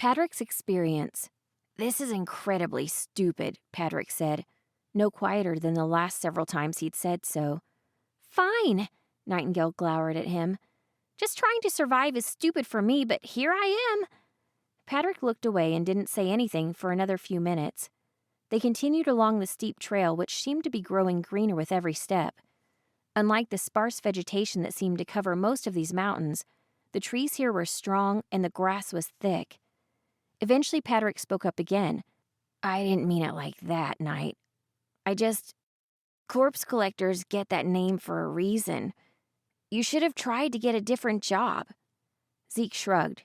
Padric's experience. "This is incredibly stupid," Padric said, no quieter than the last several times he'd said so. "Fine," Nightingale glowered at him. "Just trying to survive is stupid for me, but here I am." Padric looked away and didn't say anything for another few minutes. They continued along the steep trail, which seemed to be growing greener with every step. Unlike the sparse vegetation that seemed to cover most of these mountains, the trees here were strong and the grass was thick. Eventually, Padric spoke up again. "I didn't mean it like that, Knight. Corpse collectors get that name for a reason. You should have tried to get a different job." Zeke shrugged.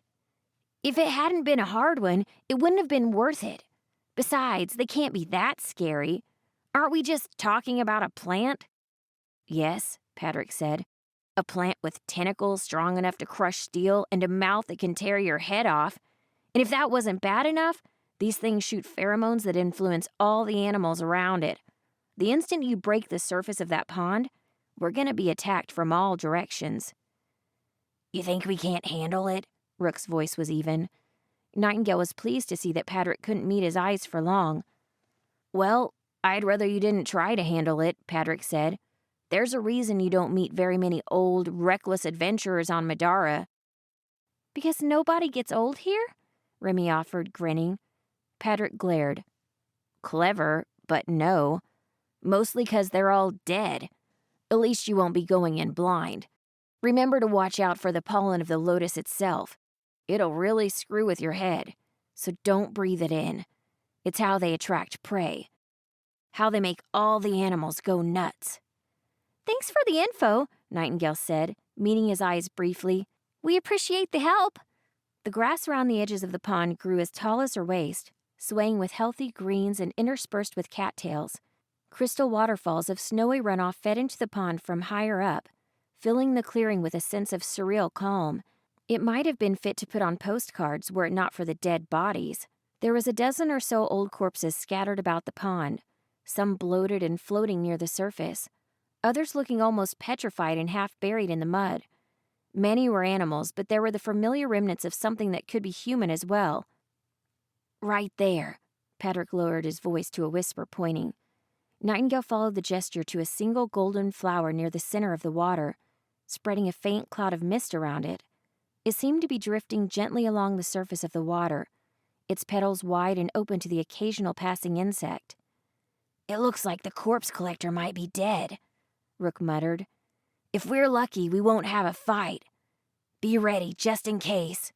"If it hadn't been a hard one, it wouldn't have been worth it. Besides, they can't be that scary. Aren't we just talking about a plant?" "Yes," Padric said. "A plant with tentacles strong enough to crush steel and a mouth that can tear your head off. And if that wasn't bad enough, these things shoot pheromones that influence all the animals around it. The instant you break the surface of that pond, we're going to be attacked from all directions." "You think we can't handle it?" Rook's voice was even. Nightingale was pleased to see that Padric couldn't meet his eyes for long. "Well, I'd rather you didn't try to handle it," Padric said. "There's a reason you don't meet very many old, reckless adventurers on Madara." "Because nobody gets old here?" Remy offered, grinning. Padric glared. "Clever, but no. Mostly 'cause they're all dead. At least you won't be going in blind. Remember to watch out for the pollen of the lotus itself. It'll really screw with your head, so don't breathe it in. It's how they attract prey. How they make all the animals go nuts." "Thanks for the info," Nightingale said, meeting his eyes briefly. "We appreciate the help." The grass around the edges of the pond grew as tall as her waist, swaying with healthy greens and interspersed with cattails. Crystal waterfalls of snowy runoff fed into the pond from higher up, filling the clearing with a sense of surreal calm. It might have been fit to put on postcards were it not for the dead bodies. There was a dozen or so old corpses scattered about the pond, some bloated and floating near the surface, others looking almost petrified and half buried in the mud. Many were animals, but there were the familiar remnants of something that could be human as well. "Right there," Padric lowered his voice to a whisper, pointing. Nightingale followed the gesture to a single golden flower near the center of the water, spreading a faint cloud of mist around it. It seemed to be drifting gently along the surface of the water, its petals wide and open to the occasional passing insect. "It looks like the corpse collector might be dead," Rook muttered. "If we're lucky, we won't have a fight. Be ready, just in case."